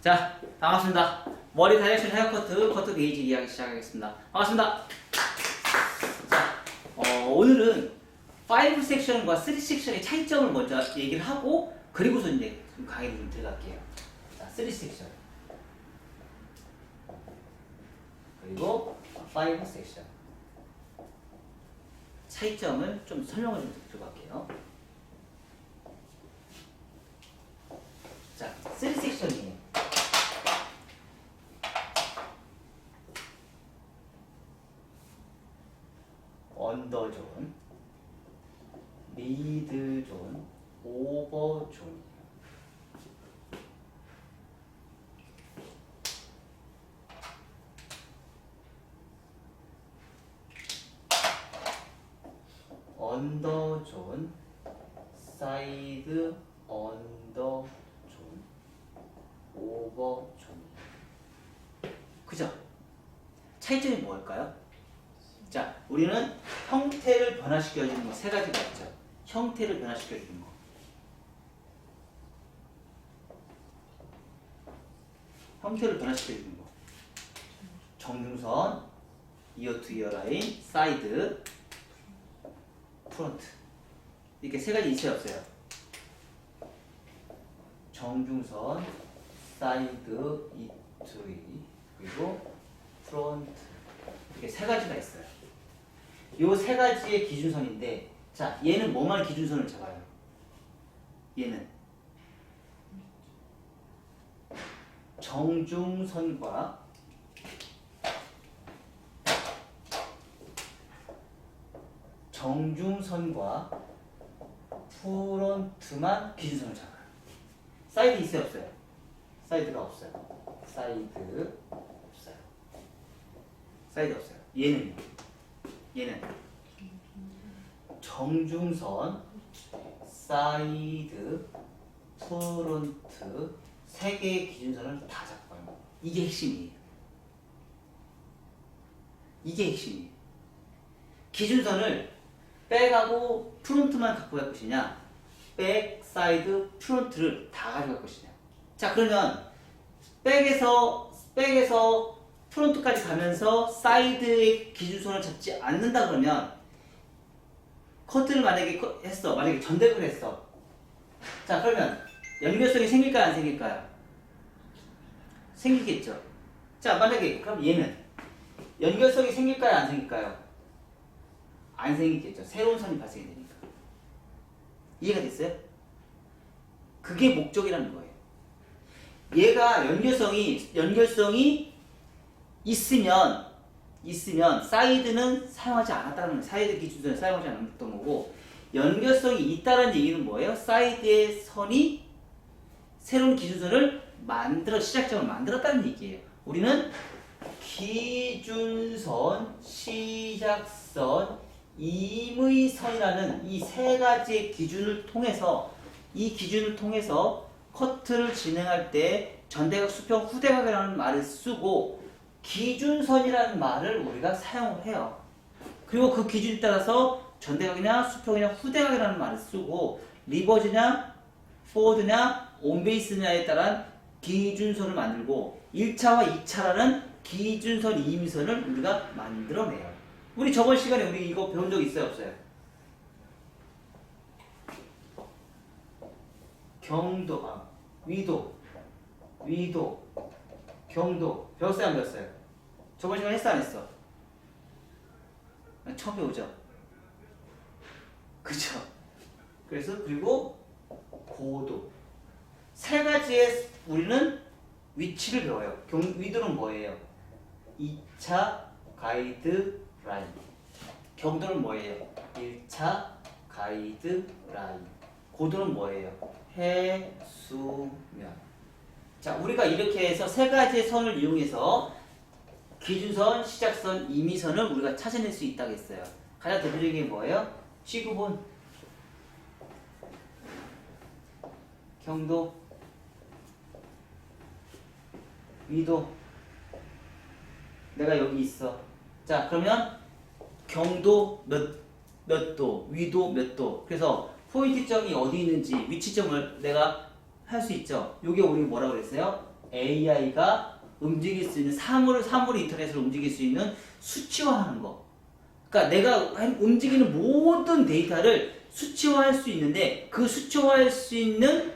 자, 반갑습니다. 머리 다이렉션 헤어커트, 커트 게이지 이야기 시작하겠습니다. 반갑습니다. 자, 오늘은 5 섹션과 3 섹션의 차이점을 먼저 얘기를 하고, 그리고서 이제 강의를 좀 들어갈게요. 자, 3 섹션. 그리고 5 섹션. 차이점을 좀 설명을 좀 들어갈게요. 자, 3 섹션이에요. 언더존, 미드존, 오버존이에요. 언더존, 사이드, 언더존, 오버존. 그죠? 차이점이 뭘까요? 자, 우리는 형태를 변화시켜주는 거 세 가지가 있죠. 형태를 변화시켜주는 거. 형태를 변화시켜주는 거. 정중선, 이어 투 이어 라인, 사이드, 프론트. 이렇게 세 가지 있어요, 없어요? 정중선, 사이드, 이 투 이, 그리고 프론트. 이렇게 세 가지가 있어요. 요 세 가지의 기준선인데, 자, 얘는 뭐만 기준선을 잡아요? 얘는 정중선과 프론트만 기준선을 잡아요. 사이드 있어요, 없어요? 사이드가 없어요. 사이드 없어요. 사이드 없어요. 얘는 정중선, 사이드, 프론트 세 개의 기준선을 다 잡아요. 이게 핵심이에요. 이게 핵심이에요. 기준선을 백하고 프론트만 갖고 갈 것이냐, 백, 사이드, 프론트를 다 가져갈 것이냐. 자, 그러면 백에서 프론트까지 가면서 사이드의 기준선을 잡지 않는다 그러면 커트를 만약에 했어. 만약에 전대를 했어. 자, 그러면 연결성이 생길까요? 안 생길까요? 생기겠죠. 자, 만약에 그럼 얘는 연결성이 생길까요? 안 생길까요? 안 생기겠죠. 새로운 선이 발생이 되니까. 이해가 됐어요? 그게 목적이라는 거예요. 얘가 연결성이 있으면 사이드는 사용하지 않았다는 거예요. 사이드 기준선을 사용하지 않았던 거고, 연결성이 있다는 얘기는 뭐예요? 사이드의 선이 새로운 기준선을 시작점을 만들었다는 얘기예요. 우리는 기준선, 시작선, 임의선이라는 이 세 가지의 기준을 통해서 커트를 진행할 때 전대각, 수평, 후대각이라는 말을 쓰고 기준선이라는 말을 우리가 사용을 해요. 그리고 그 기준에 따라서 전대각이냐, 수평이냐, 후대각이라는 말을 쓰고 리버즈냐, 포워드냐, 온베이스냐에 따른 기준선을 만들고 1차와 2차라는 기준선, 임의선을 우리가 만들어내요. 우리 저번 시간에 우리 이거 배운 적 있어요, 없어요? 위도, 경도 배웠어요, 안 배웠어요? 저번 시간에 했어, 안 했어? 처음 배우죠? 그쵸? 그리고 고도 세 가지의 우리는 위치를 배워요. 위도는 뭐예요? 2차 가이드 라인. 경도는 뭐예요? 1차 가이드 라인. 고도는 뭐예요? 해수면. 자, 우리가 이렇게 해서 세 가지의 선을 이용해서 기준선, 시작선, 임의선을 우리가 찾아낼 수 있다고 했어요. 가장 대표적인 게 뭐예요? 지구본, 경도, 위도. 내가 여기 있어. 자, 그러면 경도 몇 도, 위도 몇 도. 그래서 포인트점이 어디 있는지 위치점을 내가 할 수 있죠. 요게 우리 뭐라고 그랬어요? AI가 움직일 수 있는 사물 인터넷으로 움직일 수 있는 수치화하는 거. 그러니까 내가 움직이는 모든 데이터를 수치화할 수 있는데 그 수치화할 수 있는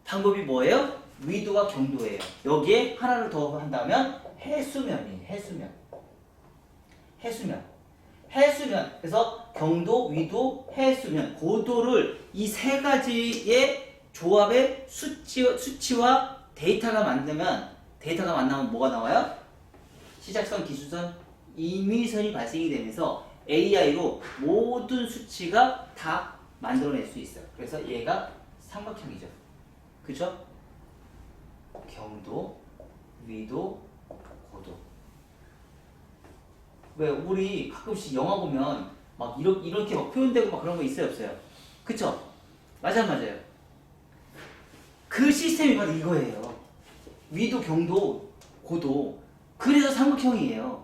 방법이 뭐예요? 위도와 경도예요. 여기에 하나를 더 한다면 해수면이에요. 해수면. 그래서 경도, 위도, 해수면, 고도를 이 세 가지의 조합의 수치와 데이터가 만나면 뭐가 나와요? 시작선, 기준선, 임의선이 발생이 되면서 AI로 모든 수치가 다 만들어낼 수 있어요. 그래서 얘가 삼각형이죠. 그죠? 경도, 위도, 고도. 왜 우리 가끔씩 영화 보면 막 이렇게 막 표현되고 막 그런 거 있어요, 없어요? 그쵸? 맞아요. 그 시스템이 바로 이거예요. 위도, 경도, 고도. 그래서 삼각형이에요.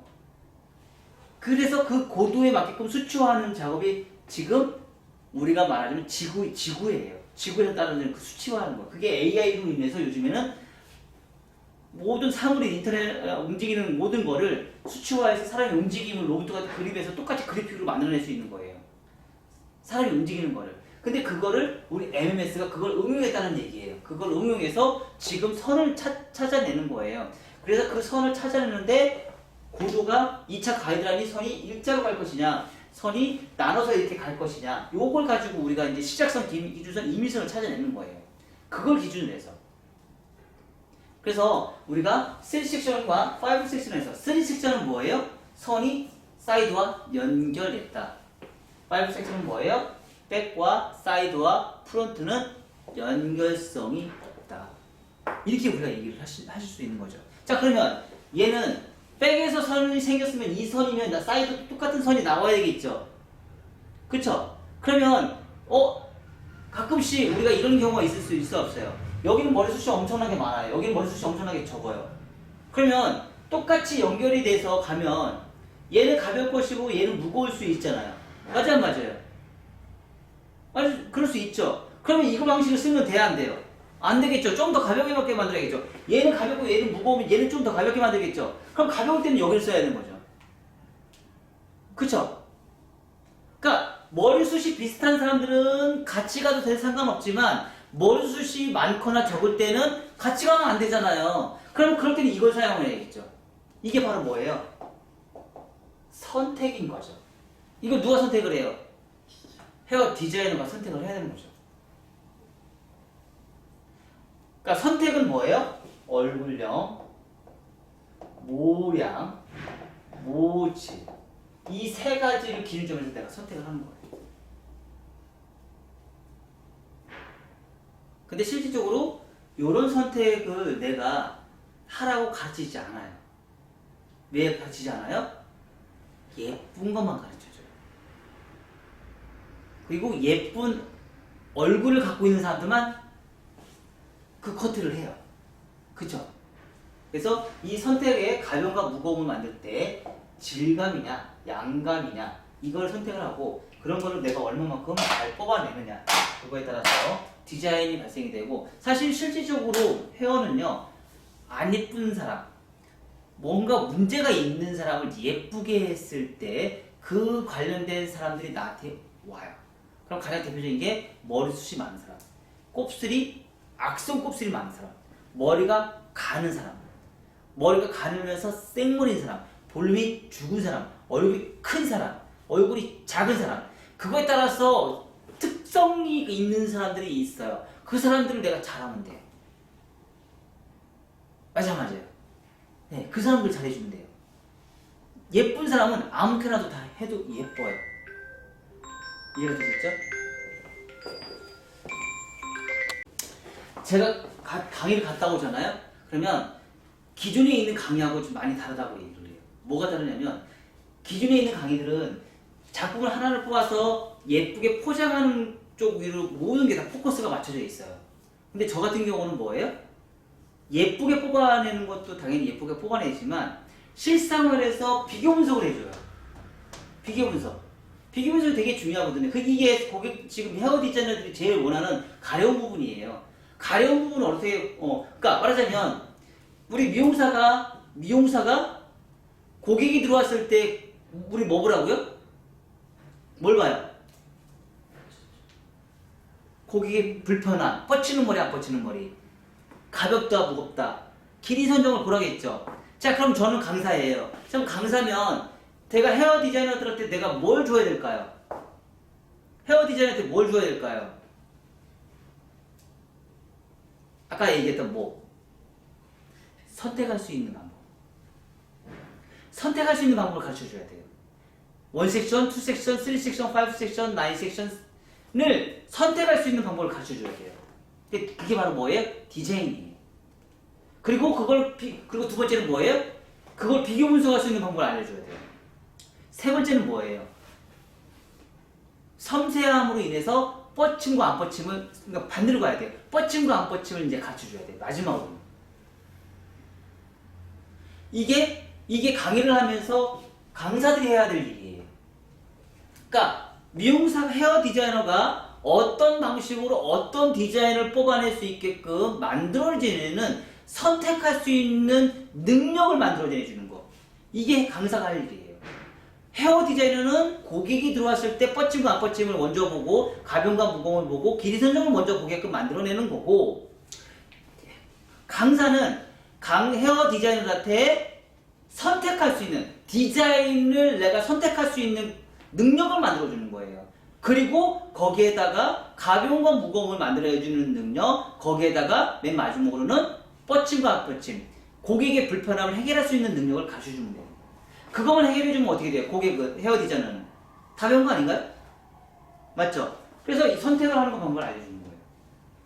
그래서 그 고도에 맞게끔 수치화하는 작업이 지금 우리가 말하자면 지구예요. 지구에서 따르는 그 수치화하는 거. 그게 AI로 인해서 요즘에는 모든 사물이 인터넷 움직이는 모든 거를 수치화해서 사람의 움직임을 로봇과 그립해서 똑같이 그래픽으로 만들어낼 수 있는 거예요. 사람이 움직이는 거를. 근데 그거를 우리 MMS가 그걸 응용했다는 얘기예요. 그걸 응용해서 지금 선을 찾아내는 거예요. 그래서 그 선을 찾아내는데 고도가 2차 가이드라인이 선이 일자로 갈 것이냐, 선이 나눠서 이렇게 갈 것이냐, 요걸 가지고 우리가 이제 시작선, 기준선, 임의선을 찾아내는 거예요. 그걸 기준으로 해서. 그래서 우리가 3섹션과 5섹션에서 3섹션은 뭐예요? 선이 사이드와 연결했다. 5섹션은 뭐예요? 백과 사이드와 프론트는 연결성이 없다. 이렇게 우리가 얘기를 하실 수 있는 거죠. 자, 그러면 얘는 백에서 선이 생겼으면 이 선이면 사이드 똑같은 선이 나와야 되겠죠. 그쵸? 그러면 가끔씩 우리가 이런 경우가 있을 수 있어 없어요? 여기는 머리숱이 엄청나게 많아요. 여기는 머리숱이 엄청나게 적어요. 그러면 똑같이 연결이 돼서 가면 얘는 가벼울 것이고 얘는 무거울 수 있잖아요. 맞아요, 안 맞아요? 그럴 수 있죠. 그러면 이거 방식을 쓰면 돼야 안 돼요? 안 되겠죠. 좀 더 가볍게 만들어야겠죠. 얘는 가볍고 얘는 무거우면 얘는 좀 더 가볍게 만들겠죠. 그럼 가벼울 때는 여기를 써야 되는 거죠. 그쵸? 그러니까 머리숱이 비슷한 사람들은 같이 가도 될 상관없지만 머리숱이 많거나 적을 때는 같이 가면 안 되잖아요. 그럼 그럴 때는 이걸 사용을 해야겠죠. 이게 바로 뭐예요? 선택인 거죠. 이거 누가 선택을 해요? 헤어 디자이너가 선택을 해야 되는 거죠. 그러니까 선택은 뭐예요? 얼굴형, 모양, 모질. 이 세 가지를 기준점에서 내가 선택을 하는 거예요. 근데 실질적으로 이런 선택을 내가 하라고 가르치지 않아요. 왜 가르치지 않아요? 예쁜 것만 가르쳐줘요. 그리고 예쁜 얼굴을 갖고 있는 사람들만 그 커트를 해요. 그쵸? 그래서 이 선택의 가벼움과 무거움을 만들 때 질감이냐 양감이냐 이걸 선택을 하고 그런 거를 내가 얼마만큼 잘 뽑아내느냐 그거에 따라서 디자인이 발생이 되고 사실 실질적으로 헤어는요 안 예쁜 사람 뭔가 문제가 있는 사람을 예쁘게 했을 때 그 관련된 사람들이 나한테 와요. 그럼 가장 대표적인 게 머리숱이 많은 사람, 곱슬이 악성 곱슬이 많은 사람, 머리가 가는 사람, 머리가 가늘면서 생머리인 사람, 볼륨이 죽은 사람, 얼굴이 큰 사람, 얼굴이 작은 사람 그거에 따라서 특성이 있는 사람들이 있어요. 그 사람들을 내가 잘하면 돼요. 맞아요. 네, 그 사람들 잘해주면 돼요. 예쁜 사람은 아무렇게나도 다 해도 예뻐요. 이해가 되셨죠? 제가 강의를 갔다 오잖아요. 그러면 기존에 있는 강의하고 좀 많이 다르다고 얘기를 해요. 뭐가 다르냐면 기존에 있는 강의들은 작품을 하나를 뽑아서 예쁘게 포장하는 쪽 위로 모든 게 다 포커스가 맞춰져 있어요. 근데 저 같은 경우는 뭐예요? 예쁘게 뽑아내는 것도 당연히 예쁘게 뽑아내지만 실생활에서 비교 분석을 해줘요. 비교 분석이 되게 중요하거든요. 이게 고객 지금 헤어 디자이너들이 제일 원하는 가려운 부분이에요. 가려운 부분을 어떻게 그러니까 말하자면 우리 미용사가 고객이 들어왔을 때 우리 뭐 보라고요? 뭘 봐요? 고객의 불편함, 뻗치는 머리 안 뻗치는 머리, 가볍다 무겁다, 길이 선정을 보라겠죠. 자, 그럼 저는 강사예요. 그럼 강사면 제가 헤어 디자이너들한테 내가 뭘 줘야 될까요? 헤어 디자이너한테 뭘 줘야 될까요? 아까 얘기했던 선택할 수 있는 방법. 선택할 수 있는 방법을 가르쳐 줘야 돼요. 1섹션, 2섹션, 3섹션, 5섹션, 9섹션을 선택할 수 있는 방법을 가르쳐 줘야 돼요. 그게 바로 뭐예요? 디자인이에요. 그리고 그리고 두 번째는 뭐예요? 그걸 비교 분석할 수 있는 방법을 알려줘야 돼요. 세 번째는 뭐예요? 섬세함으로 인해서 뻗침과 안 뻗침을, 그러니까 반대로 가야 돼요. 뻗침과 안 뻗침을 이제 가르쳐 줘야 돼요. 마지막으로. 이게 강의를 하면서 강사들이 해야 될 일이에요. 그러니까 미용사 헤어 디자이너가 어떤 방식으로 어떤 디자인을 뽑아낼 수 있게끔 만들어지는 선택할 수 있는 능력을 만들어내주는 거. 이게 강사가 할 일이에요. 헤어 디자이너는 고객이 들어왔을 때 뻗침과 안 뻗침을 먼저 보고 가변과 무거움을 보고 길이 선정을 먼저 보게끔 만들어내는 거고, 강사는 헤어 디자이너한테 선택할 수 있는 디자인을 내가 선택할 수 있는 능력을 만들어주는 거예요. 그리고 거기에다가 가벼움과 무거움을 만들어주는 능력, 거기에다가 맨 마지막으로는 뻗침과 안 뻗침, 고객의 불편함을 해결할 수 있는 능력을 가르쳐주는 거예요. 그것만 해결해주면 어떻게 돼요? 헤어 디자이너는 다 배운 거 아닌가요? 맞죠? 그래서 이 선택을 하는 방법을 알려주는 거예요.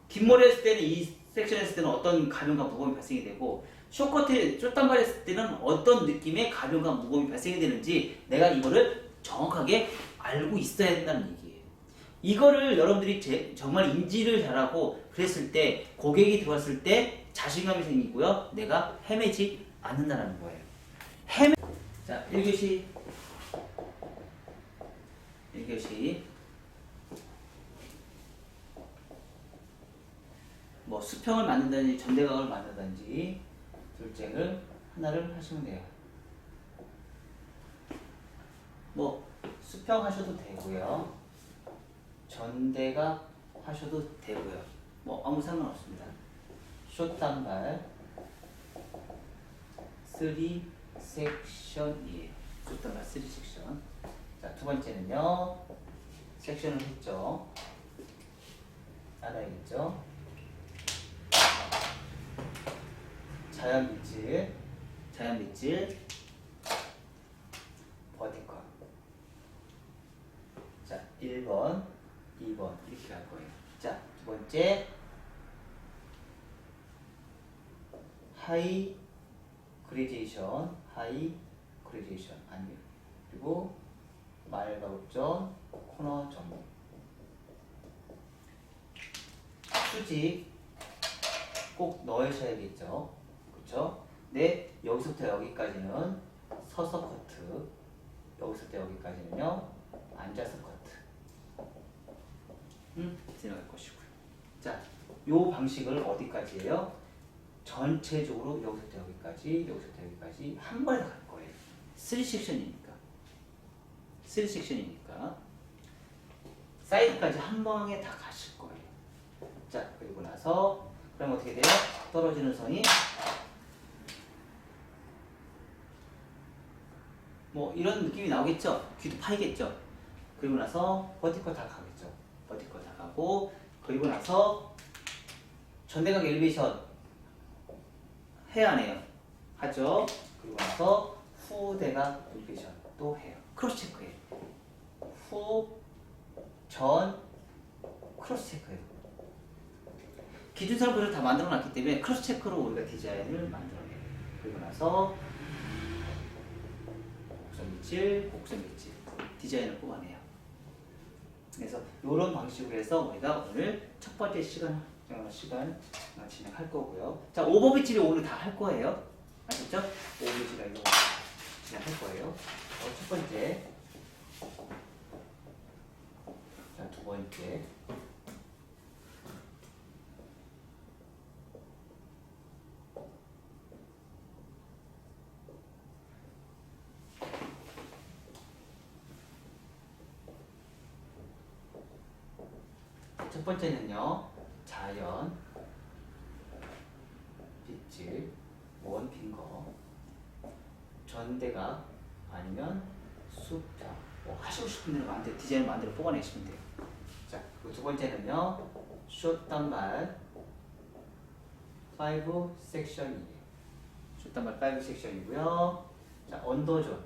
긴 머리 했을 때는 이 섹션 했을 때는 어떤 가벼움과 무거움이 발생이 되고, 숏커트, 숏단발 했을 때는 어떤 느낌의 가벼움과 무거움이 발생이 되는지 내가 이거를 정확하게 알고 있어야 된다는 얘기예요. 이거를 여러분들이 정말 인지를 잘하고 그랬을 때 고객이 들어왔을 때 자신감이 생기고요. 내가 헤매지 않는다는 거예요. 자, 1교시 수평을 만든다든지 전대각을 만든다든지 둘째를 하나를 하시면 돼요. 수평 하셔도 되고요. 전대각 하셔도 되고요. 아무 상관없습니다. 숏단발 3섹션이에요. 숏단발 3섹션. 자, 두 번째는요. 섹션을 했죠. 알아야겠죠? 자연빗질, 버티컬. 자, 1번, 2번 이렇게 갈 거예요. 자, 두 번째 하이 그레디에이션 아니에요. 그리고 말가급전, 코너 전문, 수직 꼭 넣으셔야겠죠. 그쵸? 네, 여기서부터 여기까지는 서서 커트, 여기서부터 여기까지는요 앉아서 커트. 지나갈 것이고요. 자, 요 방식을 어디까지예요? 전체적으로 여기서부터 여기까지 한 번에 다 갈 거예요. 3섹션이니까 사이드까지 한 방에 다 가실 거예요. 자, 그리고 나서 그럼 어떻게 돼요? 떨어지는 선이 이런 느낌이 나오겠죠? 귀도 파이겠죠? 그리고 나서 버티컬 다 가겠죠? 버티컬 다 가고, 그리고 나서 전대각 엘리베이션 해야 안 해요? 하죠? 그리고 나서 후대각 엘리베이션 또 해요. 크로스 체크해요. 후, 전, 크로스 체크해요. 기준선을 그대로 다 만들어 놨기 때문에 크로스 체크로 우리가 디자인을 만들어내요. 그리고 나서 곡선 밑질 디자인을 뽑아내요. 그래서 이런 방식으로 해서 우리가 오늘 첫 번째 시간 진행할 거고요. 자, 오버빗질이 오늘 다 할 거예요. 아셨죠? 오버빗질이 이거 진행할 거예요. 첫 번째, 자, 두 번째, 첫 번째는요, 자연, 빗질, 원핑거, 전대각, 아니면 수평. 뭐 하시고 싶은 대로 마음대로 디자인 마음대로 뽑아내시면 돼요. 자, 그리고 두 번째는요, 숏단발 5 섹션이에요. 숏단발 5 섹션이고요. 자, 언더존,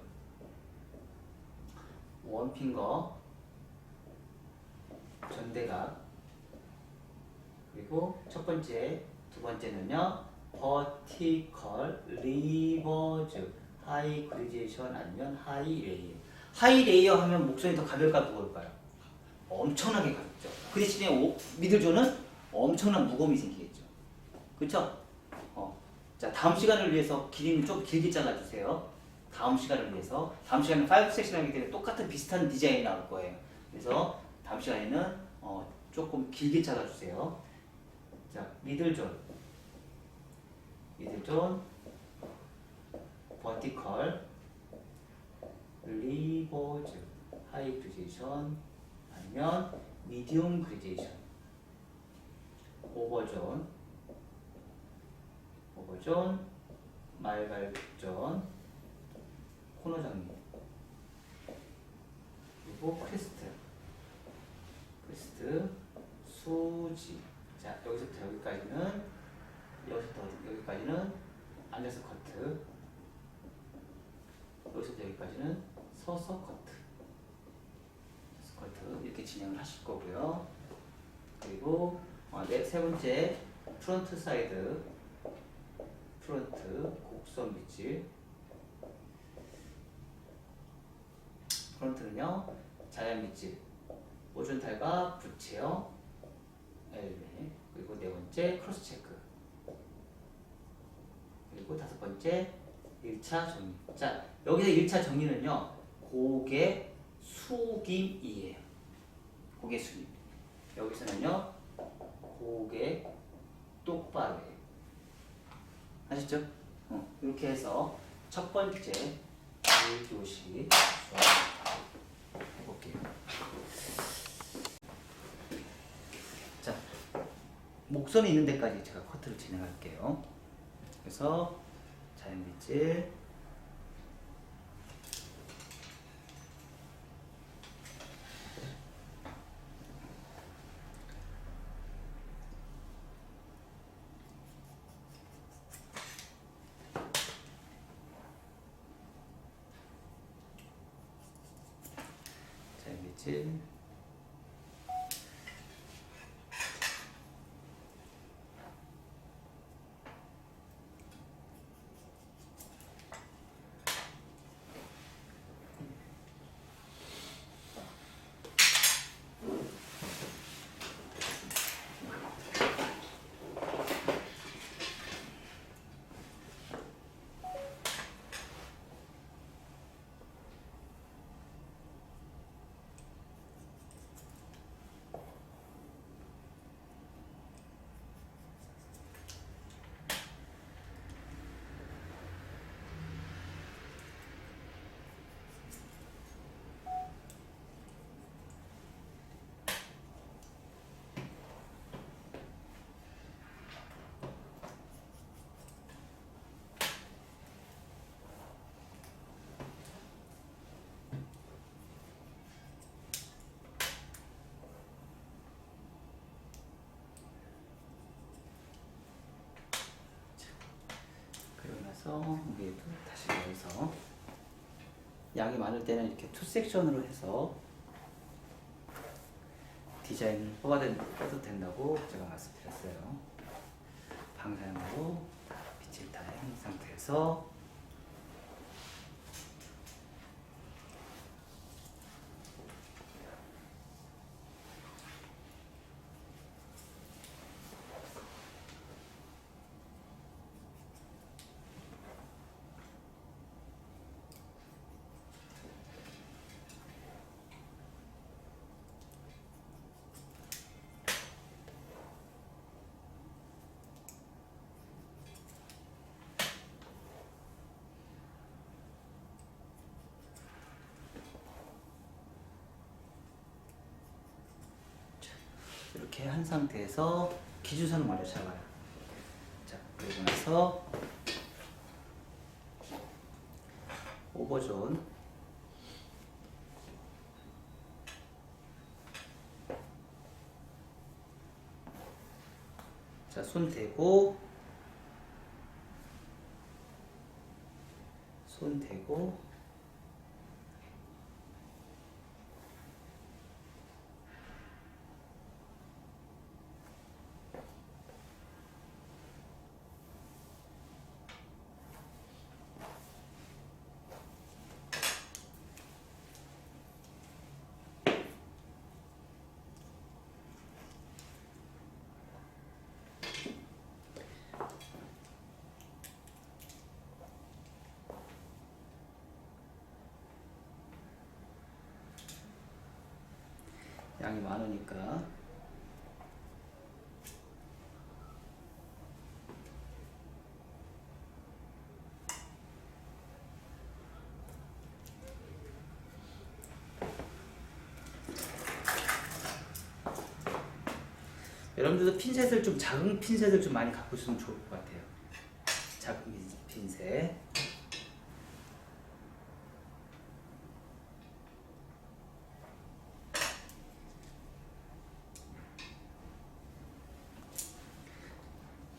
원핑거, 전대각, 그리고 첫 번째, 두 번째는요, 버티컬, 리버즈, 하이 그리제이션 아니면 하이 레이어. 하이 레이어 하면 목선이 더 가벼울까 무거울까요? 엄청나게 가볍죠. 그 대신에 미들존은 엄청난 무거움이 생기겠죠. 그쵸? 자, 다음 시간을 위해서 길이는 좀 길게 잘라주세요. 다음 시간을 위해서. 다음 시간은 5 섹션이기 때문에 똑같은 비슷한 디자인이 나올 거예요. 그래서 다음 시간에는 조금 길게 잘라주세요. 자, 미들존, 버티컬, 리버즈, 하이 그리제이션 아니면 미디움 그리제이션, 오버존, 말발존, 코너 정리, 그리고 크리스트, 수지. 자, 여기서부터 여기까지는 앉아서 커트, 여기서부터 여기까지는 서서 커트, 이렇게 진행을 하실 거고요. 그리고 세 번째, 프론트 사이드, 곡선 빗질. 프론트는요, 자연 빗질, 오존탈과 부채형, 엘베, 그리고 네 번째 크로스 체크, 그리고 다섯 번째 1차 정리. 자, 여기서 1차 정리는요, 고개 숙임이에요. 고개 숙임. 여기서는요, 고개 똑바로예요. 아셨죠? 이렇게 해서 첫 번째 1교시 해볼게요. 자, 목선이 있는 데까지 제가 커트를 진행할게요. 그래서 자연 빗질, 빗질, 위에도 다시 여기서 양이 많을 때는 이렇게 투 섹션으로 해서 디자인을 뽑아도 된다고 제가 말씀드렸어요. 방사형으로 빗질 다 한 상태에서 이렇게 한 상태에서 기준선을 먼저 잡아요. 자, 그리고 나서 오버존, 자, 손 대고 양이 많으니까 여러분들도 핀셋을 좀 작은 핀셋을 좀 많이 갖고 있으면 좋을 것 같아요. 작은 핀셋.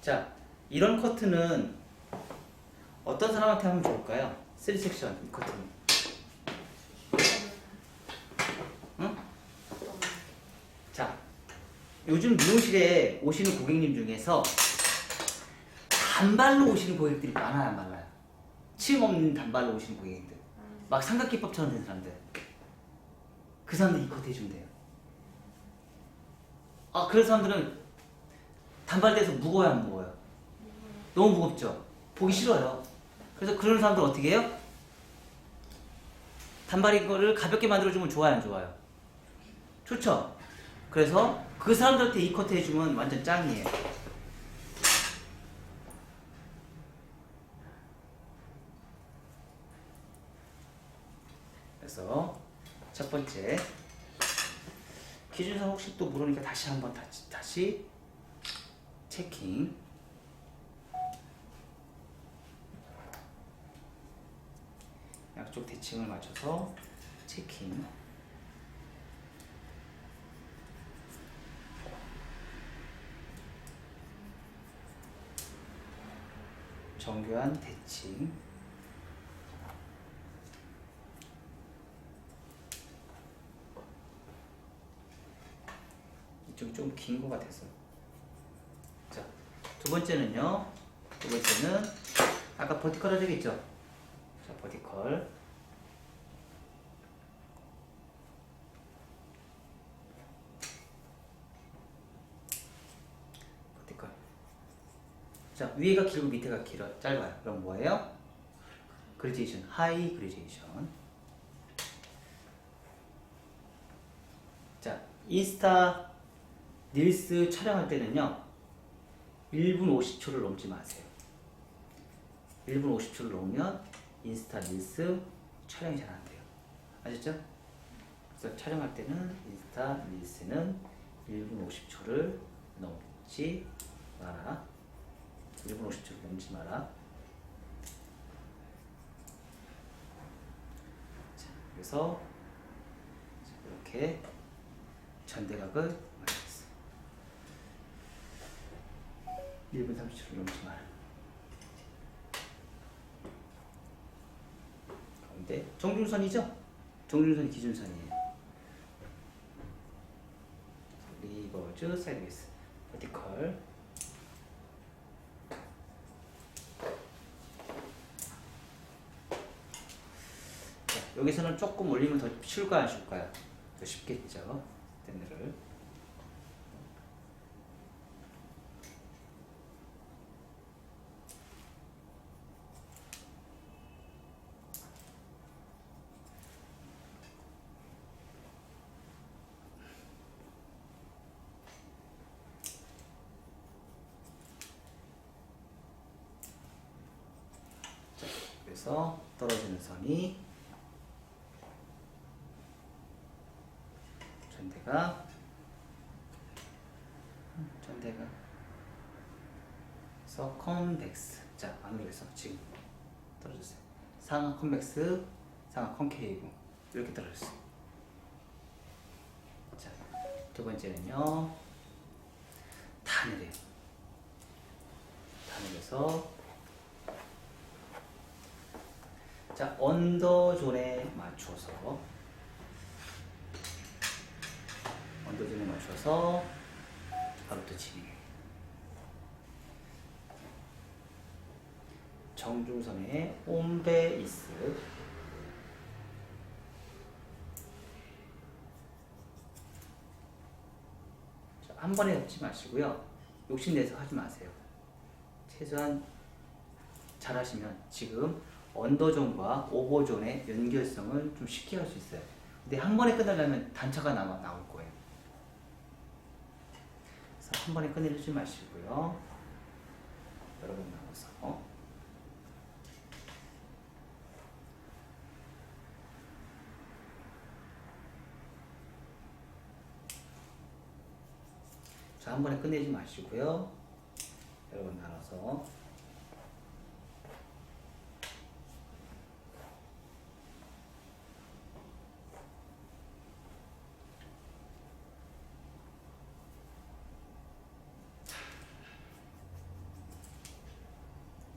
자, 이런 커트는 어떤 사람한테 하면 좋을까요? 3섹션 이 커트는. 응? 자, 요즘 미용실에 오시는 고객님 중에서 단발로 오시는 고객들이 많아요, 안 많아요? 침 없는 단발로 오시는 고객님들. 막 삼각기법처럼 된 사람들. 그 사람들 이 커트 해주면 돼요. 아, 그런 사람들은 단발돼서 무거워요, 안 무거워요? 너무 무겁죠? 보기 싫어요. 그래서 그런 사람들 어떻게 해요? 단발인 거를 가볍게 만들어주면 좋아요, 안 좋아요? 좋죠? 그래서 그 사람들한테 이 커트 해주면 완전 짱이에요. 그래서 첫 번째, 기준선 혹시 또 모르니까 다시 한번 다시 체킹. 양쪽 대칭을 맞춰서 체킹. 정교한 대칭. 이쪽이 좀 긴 것 같아서. 자, 두 번째는요. 두 번째는 아까 버티컬 한 적 있죠? 자, 버티컬. 버티컬. 자, 위에가 길고 밑에가 짧아요. 그럼 뭐예요? 그레디에이션, 하이 그레디에이션. 자, 인스타 릴스 촬영할 때는요 1분 50초를 넘지 마세요. 1분 50초를 넘으면 인스타 릴스 촬영이 잘 안 돼요. 아셨죠? 그래서 촬영할 때는 인스타 릴스는 1분 50초를 넘지 마라. 1분 50초를 넘지 마라. 자, 그래서 이렇게 전대각을 맞췄어요. 1분 30초를 넘지 마라. 가운데 정중선이죠? 정중선이 기준선이에요. 리버즈, 사이드웨이스, 버티컬. 자, 여기서는 조금 올리면 더 쉬울까요, 안 쉬울까요? 더 쉽겠죠, 밴드를. 그래서 떨어지는 선이 전대가 그래서 컨벡스. 자, 안으로 해서 지금 떨어졌어요. 상하 컨벡스, 상하 컨케이브 이렇게 떨어졌어요. 자, 두 번째는요. 다 내려요. 다 내려서 자, 언더존에 맞춰서 바로 또 진행해요. 정중선의 홈베이스. 자, 한 번에 잡지 마시고요. 욕심내서 하지 마세요. 최소한 잘하시면 지금 언더존과 오버존의 연결성을 좀 쉽게 할 수 있어요. 근데 한 번에 끝내려면 단차가 나올 거예요. 그래서 한 번에 끝내지 마시고요. 여러 번 나눠서. 자, 한 번에 끝내지 마시고요. 여러 번 나눠서.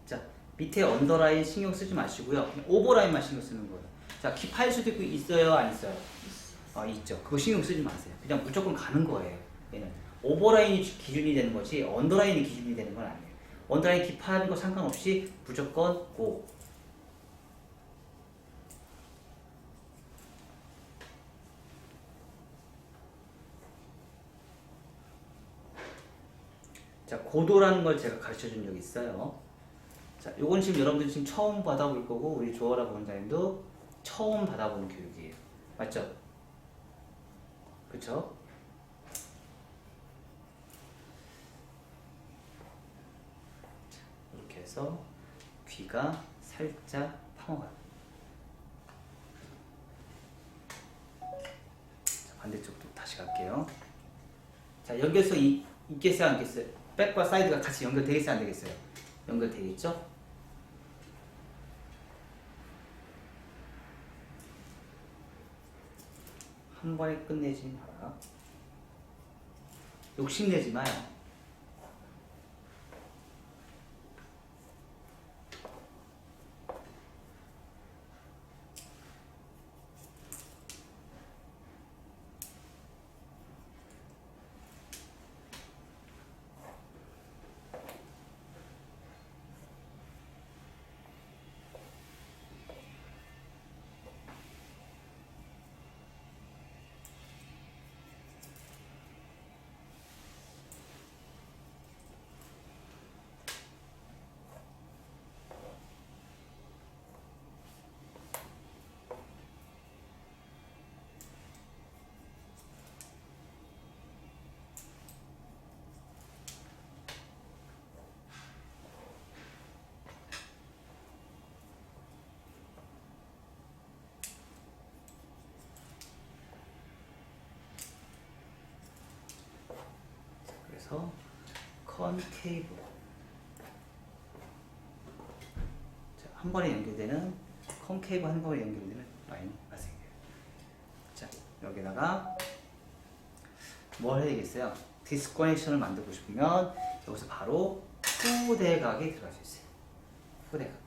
자, 밑에 언더라인 신경 쓰지 마시고요. 그냥 오버라인만 신경 쓰는 거예요. 자, 킵할 수도 있고 있어요, 안 있어요? 있죠. 그거 신경 쓰지 마세요. 그냥 무조건 가는 거예요. 얘는 오버라인이 기준이 되는 거지 언더라인이 기준이 되는 건 아니에요. 언더라인 킵하는 거 상관없이 무조건 고. 자, 고도라는 걸 제가 가르쳐 준 적이 있어요. 자, 요건 지금 여러분들이 지금 처음 받아볼 거고 우리 조아라 원장님도 처음 받아보는 교육이에요. 맞죠? 그쵸? 이렇게 해서 귀가 살짝 파먹어요. 자, 반대쪽도 다시 갈게요. 자, 연결성 있겠어요? 안 있겠어요? 백과 사이드가 같이 연결되겠어요? 안 되겠어요? 연결되겠죠? 한 번에 끝내지 마라. 욕심내지 마요. 그래서 컨케이브. 자, 한 번에 연결되는 컨케이브 한 번에 연결되는 라인이 발생돼요. 자, 여기다가 뭘 해야 되겠어요? 디스커넥션을 만들고 싶으면 여기서 바로 후대각에 들어갈 수 있어요. 후대각.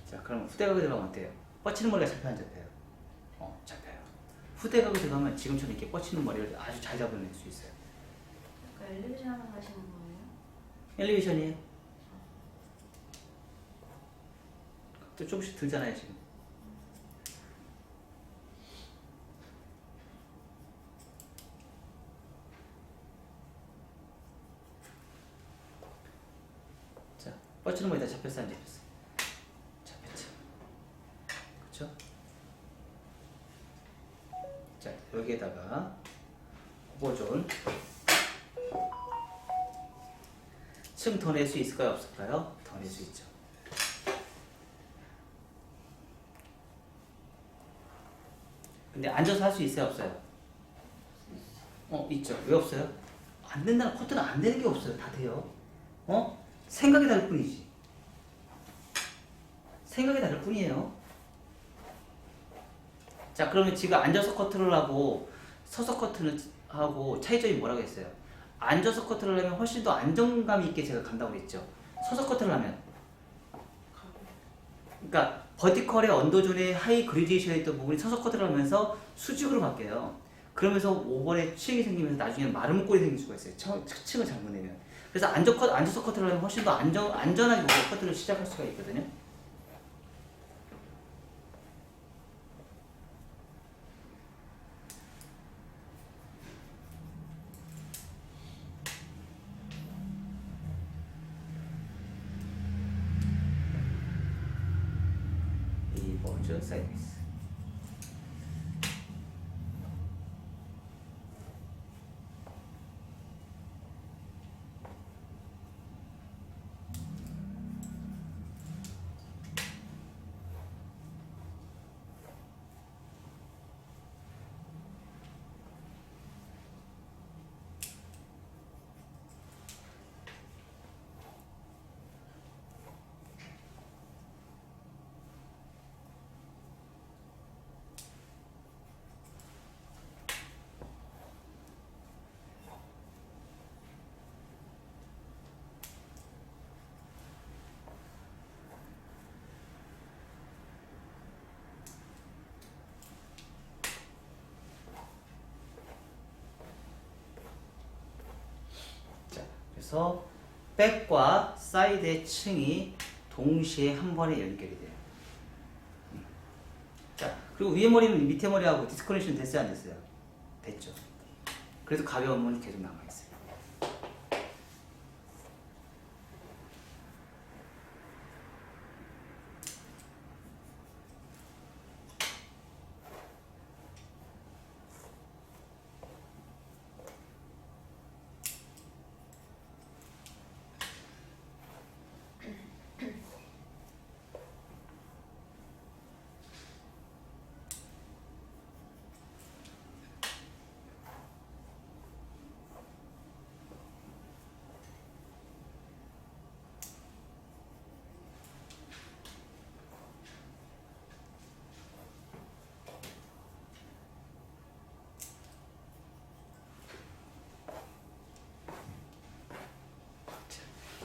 자, 그럼 후대각에 들어가면 어때요? 뻗치는 머리가 잡혀요, 안 잡혀요? 잡혀요. 후대각에 들어가면 지금처럼 이렇게 뻗치는 머리를 아주 잘 잡아낼 수 있어요. 그러니까 엘리베이션 하면서 하시는 거예요? 엘리베이션이에요. 또 조금씩 들잖아요, 지금. 자, 뻗치는 머리 다 잡혔어, 안 잡혔어? 잡혔죠. 그쵸? 자, 여기에다가 오버존 층 더 낼 수 있을까요? 없을까요? 더 낼 수 있죠. 근데 앉아서 할 수 있어요? 없어요? 있죠. 왜 없어요? 안 된다는 커트는 안 되는 게 없어요. 다 돼요. 생각이 다를 뿐이지. 생각이 다를 뿐이에요. 자, 그러면 지금 앉아서 커트를 하고 서서 커트는 하고 차이점이 뭐라고 했어요? 앉아서 커트를 하면 훨씬 더 안정감 있게 제가 간다고 했죠. 서서 커트를 하면, 그러니까 버티컬의 언더존의 하이 그레디에이션에 있던 부분이 서서 커트를 하면서 수직으로 바뀌어요. 그러면서 5번에 층이 생기면서 나중에 마름 꼴이 생길 수가 있어요. 층을 잘못 내면. 그래서 앉아서 커트를 하면 훨씬 더 안전하게 커트를 시작할 수가 있거든요. 이 버전 사이드웨이스. 그래서 백과 사이드의 층이 동시에 한 번에 연결이 돼요. 자, 그리고 위에 머리는 밑에 머리하고 디스커넥션 됐어요, 안 됐어요? 됐죠. 그래도 가벼운 건 계속 남아있어요.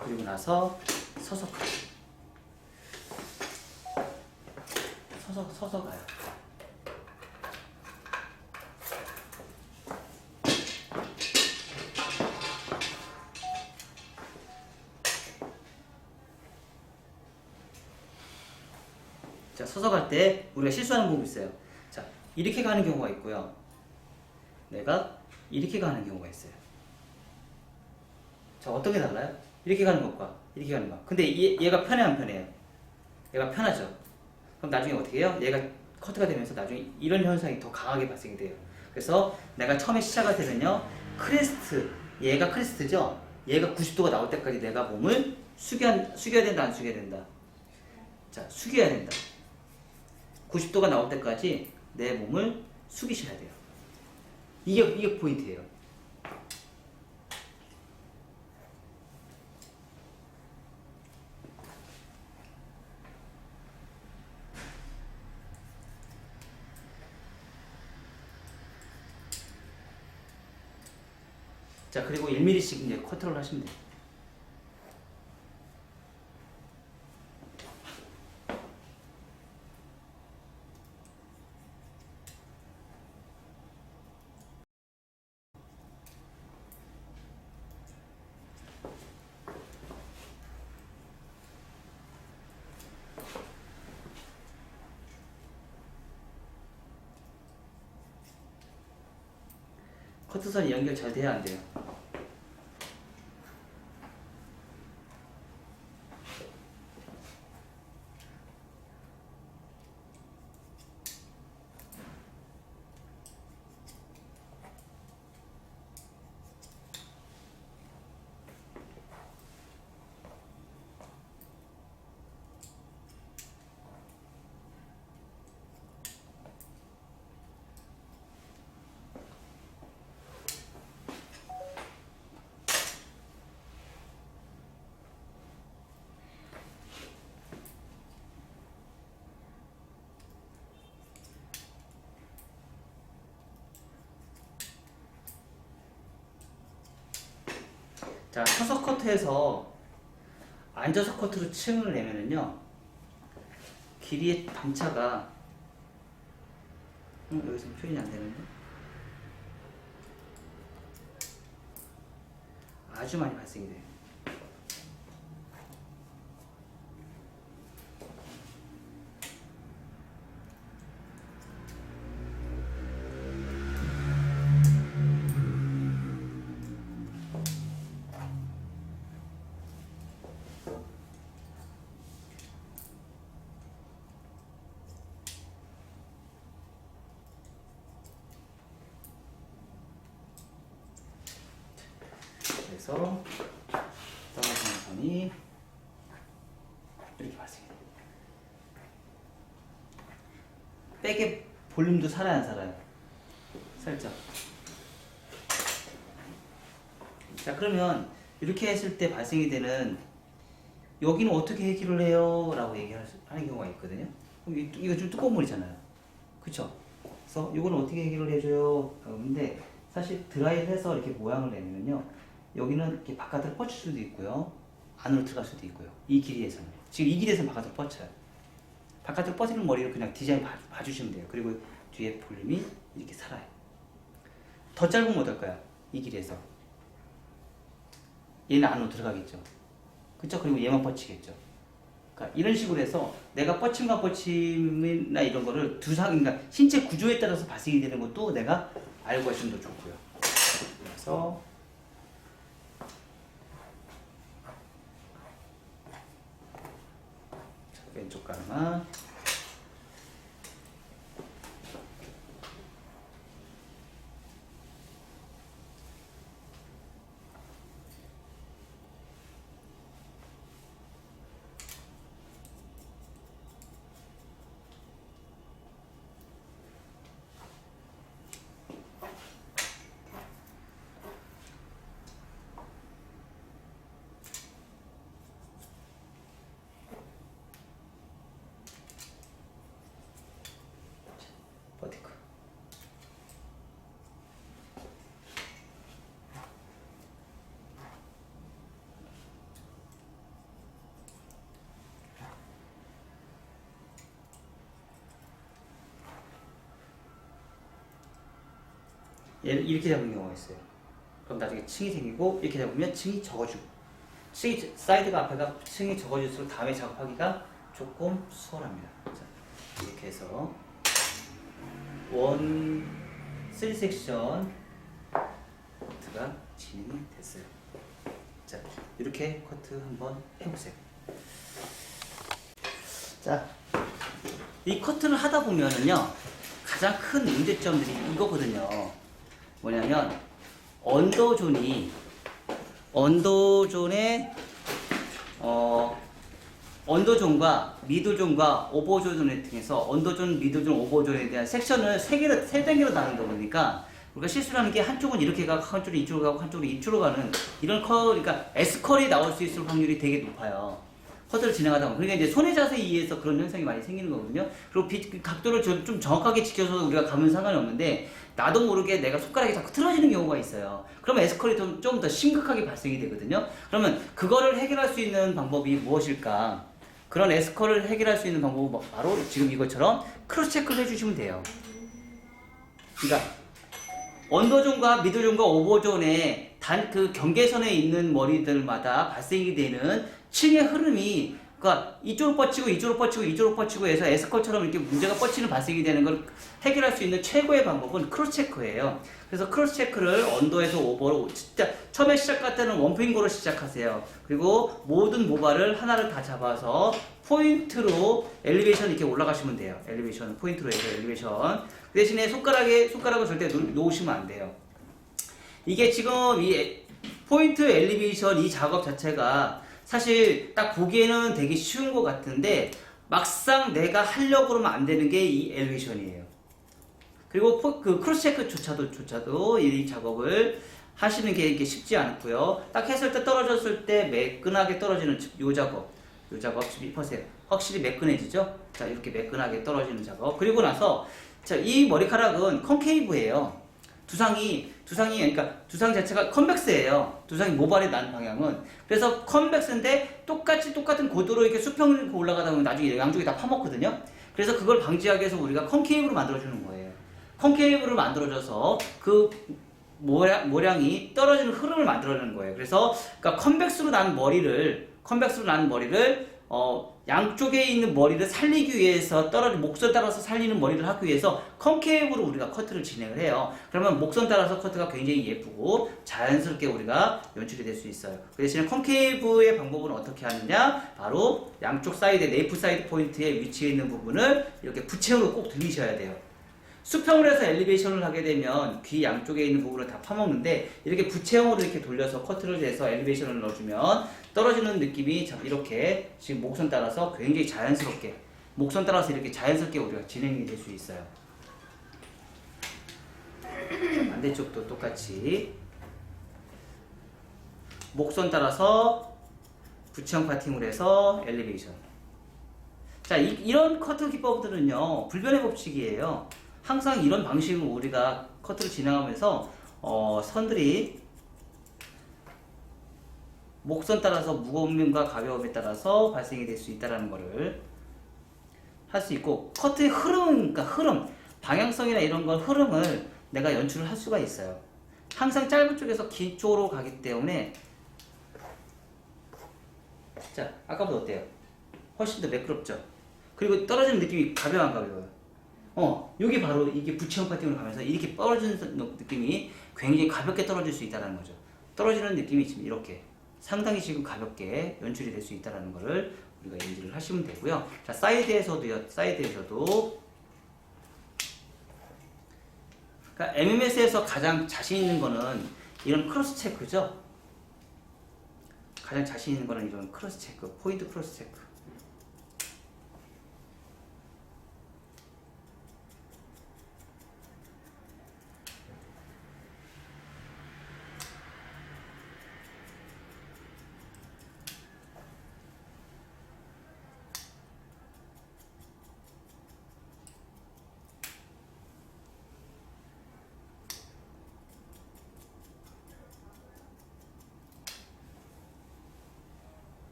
그리고 나서 서서 가요. 서서 가요. 자, 서서 갈 때 우리가 실수하는 부분이 있어요. 자, 이렇게 가는 경우가 있고요. 내가 이렇게 가는 경우가 있어요. 자, 어떤 게 달라요? 이렇게 가는 것과 이렇게 가는 것. 근데 얘가 편해 안 편해요? 얘가 편하죠. 그럼 나중에 어떻게 해요? 얘가 커트가 되면서 나중에 이런 현상이 더 강하게 발생이 돼요. 그래서 내가 처음에 시작할 때는요, 크레스트, 얘가 크레스트죠? 얘가 90도가 나올 때까지 내가 몸을 숙여야 된다, 안 숙여야 된다? 자, 숙여야 된다. 90도가 나올 때까지 내 몸을 숙이셔야 돼요. 이게 포인트예요. 자, 그리고 1mm씩 이제 컨트롤 하시면 돼요. 커트선이 연결 잘 돼야 안 돼요. 자, 서서 커트에서 앉아서 커트로 층을 내면은요, 길이의 반차가, 여기서 표현이 안 되는데? 아주 많이 발생이 돼요. 그래서 떨어지는 선이 이렇게 발생해요. 백의 볼륨도 살아요, 안 살아요? 살짝. 자, 그러면 이렇게 했을 때 발생이 되는, 여기는 어떻게 해결을 해요? 라고 얘기하는 경우가 있거든요. 그럼 이거 좀 두꺼운 물이잖아요. 그쵸? 그래서 이거는 어떻게 해결을 해줘요? 근데 사실 드라이를 해서 이렇게 모양을 내면요, 여기는 이렇게 바깥으로 뻗칠 수도 있고요, 안으로 들어갈 수도 있고요. 이 길이에서는. 지금 이 길이에서는 바깥으로 뻗쳐요. 바깥으로 뻗치는 머리를 그냥 디자인 봐주시면 돼요. 그리고 뒤에 볼륨이 이렇게 살아요. 더 짧으면 어떨까요? 이 길이에서. 얘는 안으로 들어가겠죠. 그쵸? 그리고 얘만 뻗치겠죠. 그러니까 이런 식으로 해서 내가 뻗침과 뻗침이나 이런 거를 그러니까 신체 구조에 따라서 발생이 되는 것도 내가 알고 하시면 더 좋고요. 그래서 왼쪽 가르마, 버티크. 얘를 이렇게 잡는 경우가 있어요. 그럼 나중에 층이 생기고, 이렇게 잡으면 층이 적어지고, 층이 사이드가 앞에가 층이 적어질수록 다음에 작업하기가 조금 수월합니다. 자, 이렇게 해서 3섹션 커트가 진행이 됐어요. 자, 이렇게 커트 한번 해보세요. 자, 이 커트를 하다 보면은요, 가장 큰 문제점들이 이거거든요. 뭐냐면 언더존에 언더존과 미드존과 오버존을 통해서 언더존, 미드존, 오버존에 대한 섹션을 세 단계로 나눈다 보니까 우리가 실수를 하는 게 한쪽은 이렇게 가고 한쪽은 이쪽으로 가고 한쪽은 이쪽으로 가는 이런 그러니까 S컬이 나올 수 있을 확률이 되게 높아요. 커트를 진행하다 보면. 그러니까 이제 손의 자세에 의해서 그런 현상이 많이 생기는 거거든요. 그리고 각도를 좀 정확하게 지켜서 우리가 가면 상관이 없는데, 나도 모르게 내가 손가락이 자꾸 틀어지는 경우가 있어요. 그러면 S컬이 좀 더 심각하게 발생이 되거든요. 그러면 그거를 해결할 수 있는 방법이 무엇일까? 그런 S컬을 해결할 수 있는 방법은 바로 지금 이것처럼 크로스 체크를 해주시면 돼요. 그러니까 언더존과 미드존과 오버존의 그 경계선에 있는 머리들마다 발생이 되는 층의 흐름이, 그러니까 이쪽으로 뻗치고 이쪽으로 뻗치고 이쪽으로 뻗치고 해서 S컬처럼 이렇게 문제가 뻗치는 발생이 되는 걸 해결할 수 있는 최고의 방법은 크로스 체크예요. 그래서 크로스 체크를 언더에서 오버로, 진짜 처음에 시작할 때는 원핑거로 시작하세요. 그리고 모든 모발을 하나를 다 잡아서 포인트로 엘리베이션 이렇게 올라가시면 돼요. 엘리베이션 포인트로 해서 엘리베이션. 그 대신에 손가락을 절대 놓으시면 안 돼요. 이게 지금 이 포인트 엘리베이션 이 작업 자체가 사실 딱 보기에는 되게 쉬운 것 같은데, 막상 내가 하려고 그러면 안 되는 게 이 엘리베이션이에요. 그리고 그 크로스 체크조차도 이 작업을 하시는 게 이렇게 쉽지 않고요. 딱 했을 때 떨어졌을 때 매끈하게 떨어지는 요 작업 지금 보세요. 확실히 매끈해지죠? 자, 이렇게 매끈하게 떨어지는 작업. 그리고 나서 자, 이 머리카락은 컨케이브예요. 두상이 그러니까 두상 자체가 컨벡스예요. 두상이 모발이 난 방향은. 그래서 컨벡스인데 똑같은 고도로 이렇게 수평을 올라가다 보면 나중에 양쪽이 다 파먹거든요. 그래서 그걸 방지하기 위해서 우리가 컨케이브로 만들어주는 거예요. 컨케이브를 만들어줘서 그 모량이 떨어지는 흐름을 만들어내는 거예요. 그래서 그러니까 컨벡스로 난 머리를 양쪽에 있는 머리를 살리기 위해서 목선 따라서 살리는 머리를 하기 위해서 컨케이브로 우리가 커트를 진행을 해요. 그러면 목선 따라서 커트가 굉장히 예쁘고 자연스럽게 우리가 연출이 될 수 있어요. 그 대신에 컨케이브의 방법은 어떻게 하느냐? 바로 양쪽 사이드, 네이프 사이드 포인트에 위치해 있는 부분을 이렇게 부채으로 꼭 들리셔야 돼요. 수평을 해서 엘리베이션을 하게 되면 귀 양쪽에 있는 부분을 다 파먹는데 이렇게 부채형으로 이렇게 돌려서 커트를 해서 엘리베이션을 넣어주면 떨어지는 느낌이 이렇게 지금 목선 따라서 굉장히 자연스럽게 목선 따라서 이렇게 자연스럽게 우리가 진행이 될 수 있어요. 반대쪽도 똑같이 목선 따라서 부채형 파팅을 해서 엘리베이션. 자, 이런 커트 기법들은요 불변의 법칙이에요. 항상 이런 방식으로 우리가 커트를 진행하면서 선들이 목선 따라서 무거움과 가벼움에 따라서 발생이 될 수 있다는 것을 할 수 있고 커트의 흐름, 방향성이나 이런 걸 흐름을 내가 연출을 할 수가 있어요. 항상 짧은 쪽에서 긴 쪽으로 가기 때문에 자, 아까보다 어때요? 훨씬 더 매끄럽죠? 그리고 떨어지는 느낌이 가벼워 안 가벼워요? 여기 바로 이게 부채형 파팅으로 가면서 이렇게 떨어지는 느낌이 굉장히 가볍게 떨어질 수 있다는 거죠. 떨어지는 느낌이 지금 이렇게 상당히 지금 가볍게 연출이 될 수 있다는 거를 우리가 인지를 하시면 되고요. 자, 사이드에서도 그러니까 MMS에서 가장 자신 있는 거는 이런 크로스 체크죠. 가장 자신 있는 거는 이런 크로스 체크, 포인트 크로스 체크.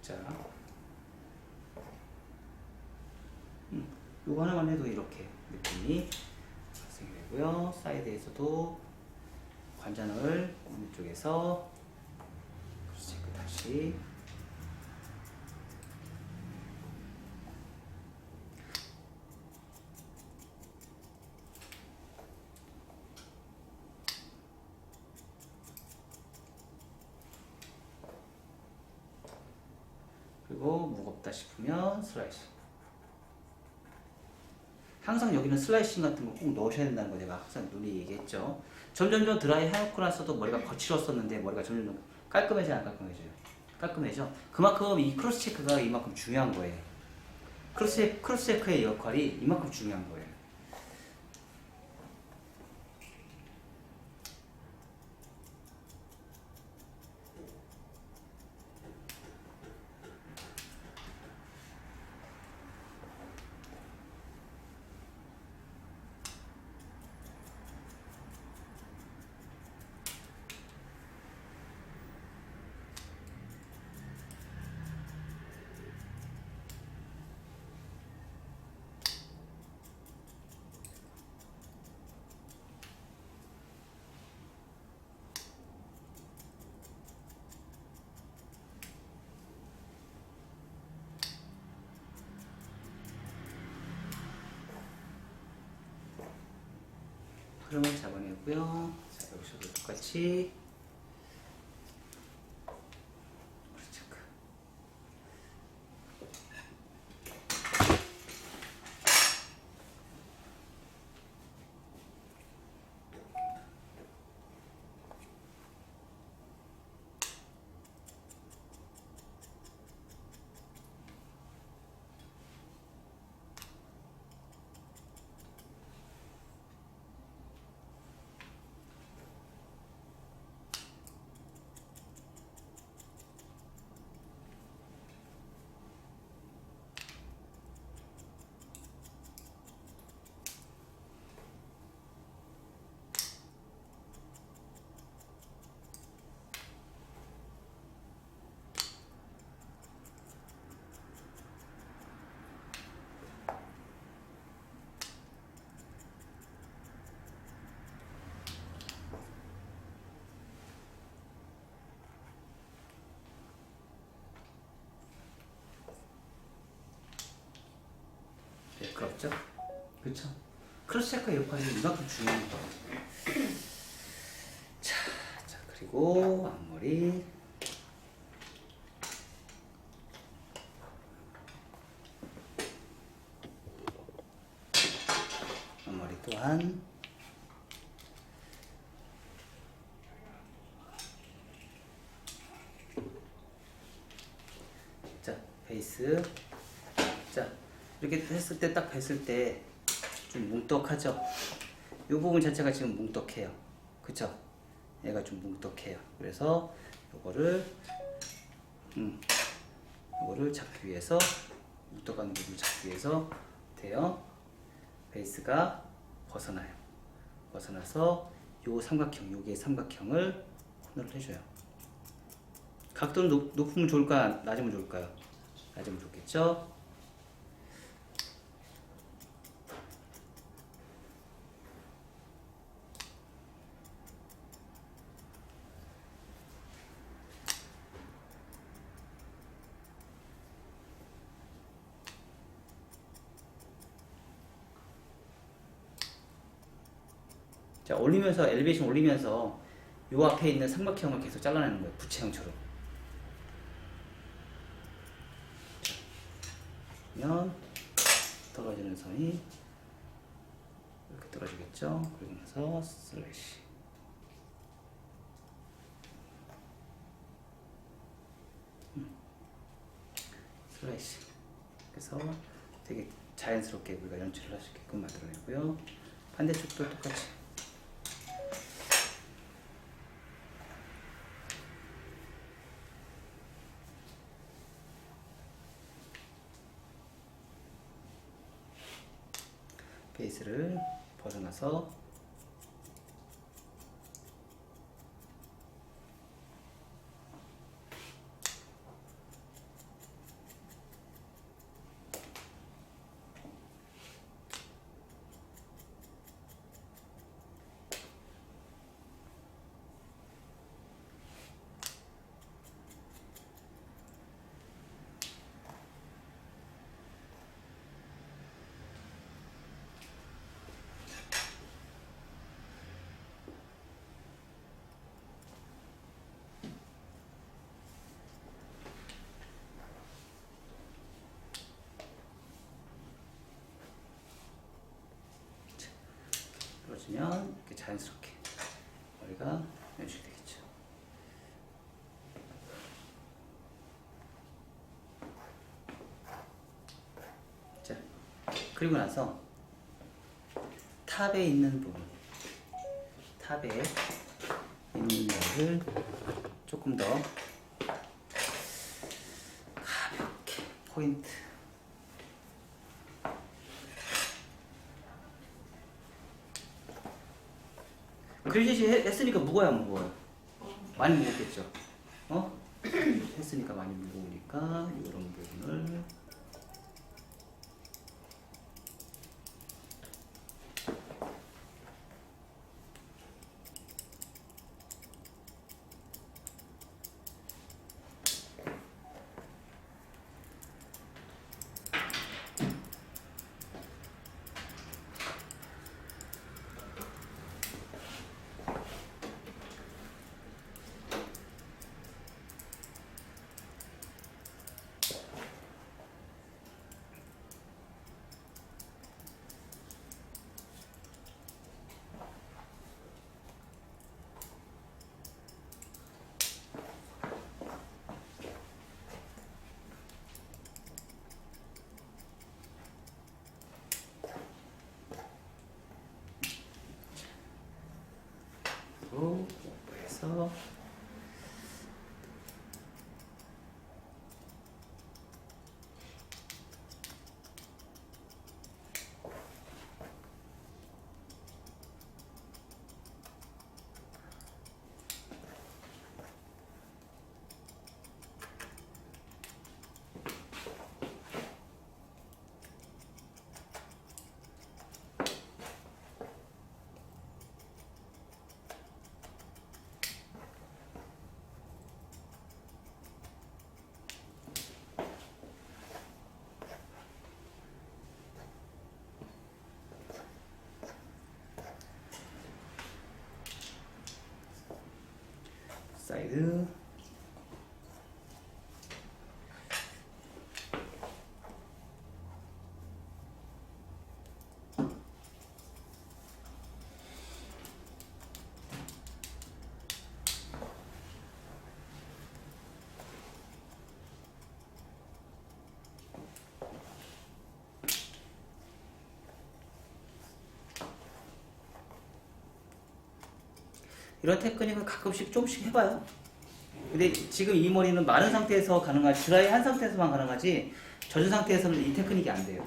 자, 요거 하나만 해도 이렇게 느낌이 발생이 되고요. 사이드에서도 관자놀 어느 쪽에서 체크 다시 그리고 무겁다 싶으면 슬라이싱. 항상 여기는 슬라이싱 같은 거 꼭 넣으셔야 된다는 거 내가 항상 눈이 얘기했죠. 점점점 드라이 해놓고 나서도 머리가 거칠었었는데 머리가 점점 깔끔해져요, 안 깔끔해져요? 깔끔해져. 그만큼 이 크로스 체크가 이만큼 중요한 거예요. 크로스 체크의 역할이 이만큼 중요한 거예요. 흐름을 잡아내고요. 자, 여기서도 똑같이 체크. 없죠? 그쵸? 크로스 체크 역할이 이만큼 중요한 거예요. 자, 그리고 앞머리. 앞머리 또한 자, 베이스. 자, 이렇게 했을 때 딱 뵀을 때 좀 뭉떡하죠? 이 부분 자체가 지금 뭉떡해요. 그쵸? 얘가 좀 뭉떡해요. 그래서 요거를 잡기 위해서, 뭉떡한 부분을 잡기 위해서 돼요. 베이스가 벗어나요. 벗어나서 요 삼각형, 요게 삼각형을 코너를 해줘요. 각도는 높으면 좋을까? 낮으면 좋을까요? 낮으면 좋겠죠? 자, 올리면서, 엘리베이션 올리면서 요 앞에 있는 삼각형을 계속 잘라내는 거예요. 부채형처럼. 그러면 떨어지는 선이 이렇게 떨어지겠죠. 그러면서 슬래시. 슬래시. 그래서 되게 자연스럽게 우리가 연출을 할 수 있게끔 만들어내고요. 반대쪽도 똑같이. 베이스를 벗어나서 떨어지면 이렇게 자연스럽게 머리가 연출이 되겠죠. 자, 그리고 나서 탑에 있는 부분, 탑에 있는 머리를 조금 더 가볍게 포인트. 글짓이 했으니까 무거워야 안 무거워요? 많이 무겁겠죠? 어? 했으니까 많이 무거우니까 이런 부분을 해서 사이드. 이런 테크닉은 가끔씩 조금씩 해봐요. 근데 지금 이 머리는 마른 상태에서 가능하지, 드라이 한 상태에서만 가능하지, 젖은 상태에서는 이 테크닉이 안 돼요.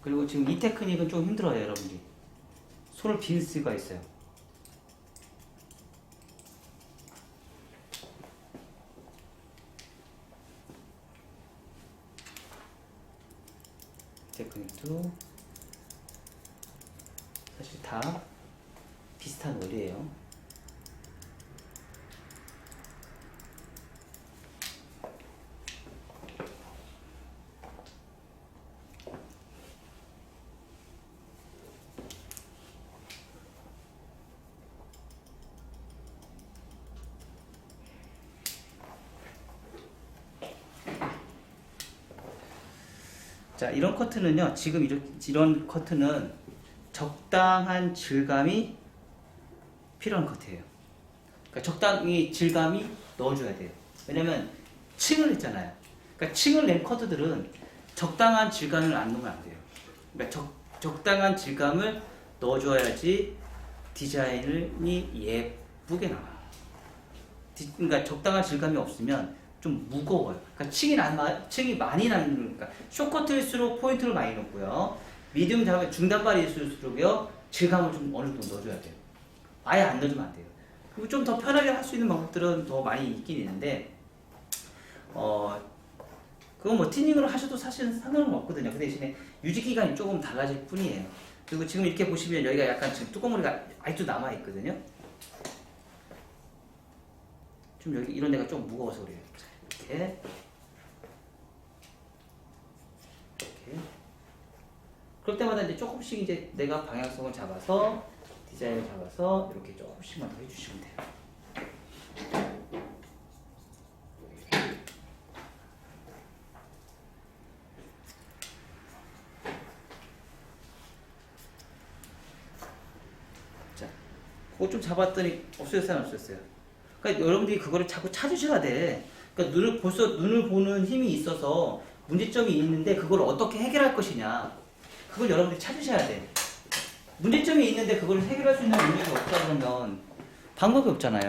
그리고 지금 이 테크닉은 좀 힘들어요, 여러분들이. 손을 빌 수가 있어요. 테크닉도 사실 다 비슷한 원리예요. 자, 이런 커트는요, 지금 이런 커트는 적당한 질감이 필요한 커트예요. 그러니까 적당히 질감이 넣어줘야 돼요. 왜냐면 층을 했잖아요. 그러니까 층을 낸 커트들은 적당한 질감을 안 넣으면 안 돼요. 그러니까 적당한 질감을 넣어줘야지 디자인이 예쁘게 나와요. 그러니까 적당한 질감이 없으면 좀 무거워요. 그러니까 층이 많이 나는, 그러니까 쇼커트일수록 포인트를 많이 넣고요. 미디움 중단발일수록요, 질감을 좀 어느 정도 넣어줘야 돼요. 아예 안 넣어주면 안 돼요. 그리고 좀 더 편하게 할 수 있는 방법들은 더 많이 있긴 있는데, 그건 뭐 티닝으로 하셔도 사실은 상관은 없거든요. 그 대신에 유지 기간이 조금 달라질 뿐이에요. 그리고 지금 이렇게 보시면 여기가 약간 지금 뚜껑머리가 아직도 남아 있거든요. 좀 여기 이런 데가 좀 무거워서 그래요. 이렇게. 그럴 때마다 이제 조금씩 이제 내가 방향성을 잡아서 디자인을 잡아서 이렇게 조금씩만 더 해주시면 돼요. 자, 그거 좀 잡았더니 없어졌어요, 안 없어졌어요? 그러니까 여러분들이 그거를 자꾸 찾으셔야 돼. 그러니까 눈을 보는 힘이 있어서 문제점이 있는데 그걸 어떻게 해결할 것이냐. 그걸 여러분들이 찾으셔야 돼. 문제점이 있는데 그걸 해결할 수 있는 능력이 없다 그러면 방법이 없잖아요.